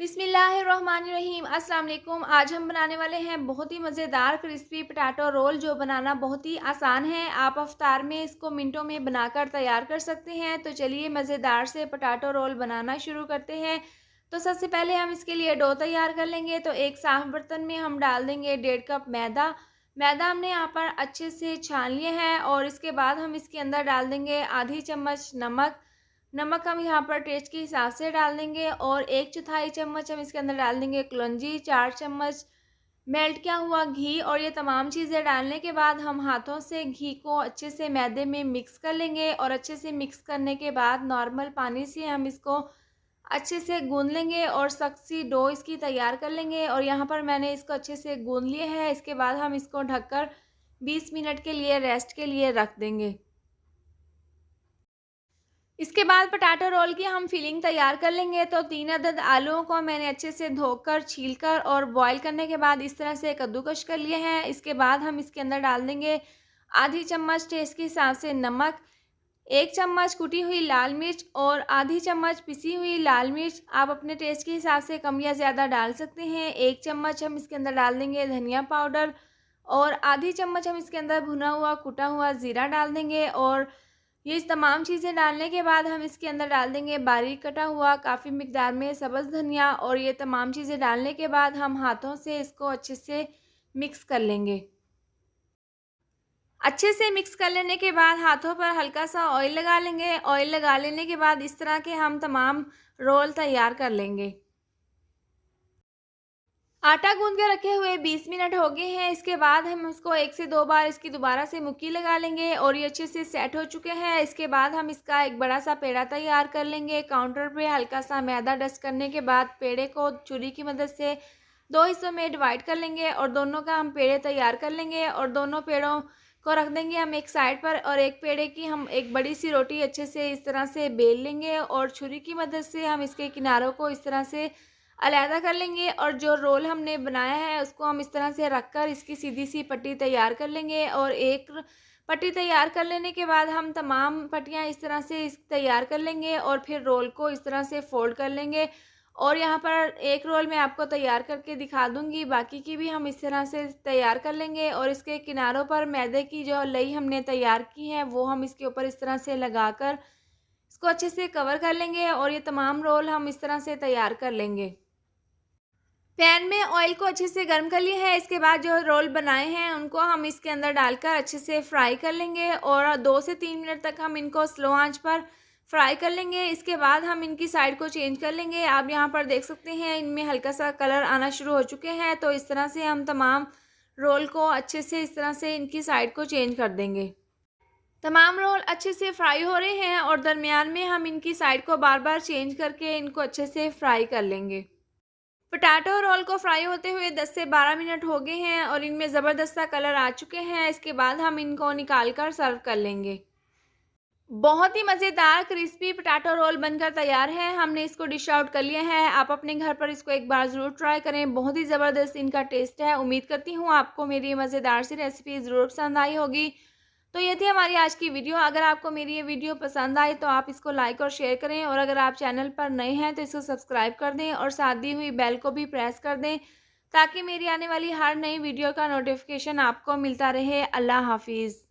बिस्मिल्लाहिर्रहमानिर्रहीम। अस्सलाम वालेकुम। आज हम बनाने वाले हैं बहुत ही मज़ेदार क्रिस्पी पोटैटो रोल, जो बनाना बहुत ही आसान है। आप अफ्तार में इसको मिनटों में बनाकर तैयार कर सकते हैं। तो चलिए मज़ेदार से पोटैटो रोल बनाना शुरू करते हैं। तो सबसे पहले हम इसके लिए डो तैयार कर लेंगे। तो एक साफ़ बर्तन में हम डाल देंगे 1.5 कप मैदा। मैदा हमने यहाँ पर अच्छे से छान लिए हैं और इसके बाद हम इसके अंदर डाल देंगे आधी चम्मच नमक। नमक हम यहाँ पर टेस्ट के हिसाब से डाल देंगे और 1/4 चम्मच हम इसके अंदर डाल देंगे कलौंजी, 4 चम्मच मेल्ट किया हुआ घी। और ये तमाम चीज़ें डालने के बाद हम हाथों से घी को अच्छे से मैदे में मिक्स कर लेंगे और अच्छे से मिक्स करने के बाद नॉर्मल पानी से हम इसको अच्छे से गूंद लेंगे और सख्त सी डो इसकी तैयार कर लेंगे। और यहाँ पर मैंने इसको अच्छे से गूंद लिए है। इसके बाद हम इसको ढककर 20 मिनट के लिए रेस्ट के लिए रख देंगे। इसके बाद पोटैटो रोल की हम फिलिंग तैयार कर लेंगे। तो 3 अदद आलूओं को मैंने अच्छे से धोकर, छीलकर और बॉईल करने के बाद इस तरह से कद्दूकश कर लिए हैं। इसके बाद हम इसके अंदर डाल देंगे आधी चम्मच टेस्ट के हिसाब से नमक, 1 चम्मच कुटी हुई लाल मिर्च और आधी चम्मच पिसी हुई लाल मिर्च। आप अपने टेस्ट के हिसाब से कम या ज़्यादा डाल सकते हैं। 1 चम्मच हम इसके अंदर डाल देंगे धनिया पाउडर और आधी चम्मच हम इसके अंदर भुना हुआ कुटा हुआ ज़ीरा डाल देंगे। और ये तमाम चीज़ें डालने के बाद हम इसके अंदर डाल देंगे बारीक कटा हुआ काफ़ी मिकदार में सब्ज़ धनिया। और ये तमाम चीज़ें डालने के बाद हम हाथों से इसको अच्छे से मिक्स कर लेंगे। अच्छे से मिक्स कर लेने के बाद हाथों पर हल्का सा ऑयल लगा लेंगे। ऑयल लगा लेने के बाद इस तरह के हम तमाम रोल तैयार कर लेंगे। आटा गूंद के रखे हुए 20 मिनट हो गए हैं। इसके बाद हम इसको 1 से 2 बार इसकी दोबारा से मुक्की लगा लेंगे और ये अच्छे से सेट हो चुके हैं। इसके बाद हम इसका एक बड़ा सा पेड़ा तैयार कर लेंगे। काउंटर पे हल्का सा मैदा डस्ट करने के बाद पेड़े को छुरी की मदद से 2 हिस्सों में डिवाइड कर लेंगे और दोनों का हम पेड़े तैयार कर लेंगे। और दोनों पेड़ों को रख देंगे हम एक साइड पर और एक पेड़े की हम एक बड़ी सी रोटी अच्छे से इस तरह से बेल लेंगे और छुरी की मदद से हम इसके किनारों को इस तरह से अलहदा कर लेंगे। और जो रोल हमने बनाया है उसको हम इस तरह से रखकर इसकी सीधी सी पट्टी तैयार कर लेंगे। और एक पट्टी तैयार कर लेने के बाद हम तमाम पट्टियाँ इस तरह से तैयार कर लेंगे और फिर रोल को इस तरह से फोल्ड कर लेंगे। और यहाँ पर एक रोल मैं आपको तैयार करके दिखा दूँगी, बाकी की भी हम इस तरह से तैयार कर लेंगे। और इसके किनारों पर मैदे की जो लई हमने तैयार की है वो हम इसके ऊपर इस तरह से लगाकर इसको अच्छे से कवर कर लेंगे। और ये तमाम रोल हम इस तरह से तैयार कर लेंगे। पैन में ऑयल को अच्छे से गर्म कर लिया है। इसके बाद जो रोल बनाए हैं उनको हम इसके अंदर डालकर अच्छे से फ्राई कर लेंगे और 2 से 3 मिनट तक हम इनको स्लो आंच पर फ्राई कर लेंगे। इसके बाद हम इनकी साइड को चेंज कर लेंगे। आप यहाँ पर देख सकते हैं इनमें हल्का सा कलर आना शुरू हो चुके हैं। तो इस तरह से हम तमाम रोल को अच्छे से इस तरह से इनकी साइड को चेंज कर देंगे। तमाम रोल अच्छे से फ्राई हो रहे हैं और दरमियान में हम इनकी साइड को बार बार चेंज करके इनको अच्छे से फ्राई कर लेंगे। पोटैटो रोल को फ्राई होते हुए 10 से 12 मिनट हो गए हैं और इनमें ज़बरदस्त सा कलर आ चुके हैं। इसके बाद हम इनको निकाल कर सर्व कर लेंगे। बहुत ही मज़ेदार क्रिस्पी पोटैटो रोल बनकर तैयार है। हमने इसको डिश आउट कर लिया है। आप अपने घर पर इसको एक बार ज़रूर ट्राई करें। बहुत ही ज़बरदस्त इनका टेस्ट है। उम्मीद करती हूँ आपको मेरी ये मज़ेदार सी रेसिपी ज़रूर पसंद आई होगी। तो ये थी हमारी आज की वीडियो। अगर आपको मेरी ये वीडियो पसंद आए तो आप इसको लाइक और शेयर करें और अगर आप चैनल पर नए हैं तो इसको सब्सक्राइब कर दें और साथ दी हुई बेल को भी प्रेस कर दें ताकि मेरी आने वाली हर नई वीडियो का नोटिफिकेशन आपको मिलता रहे। अल्लाह हाफिज़।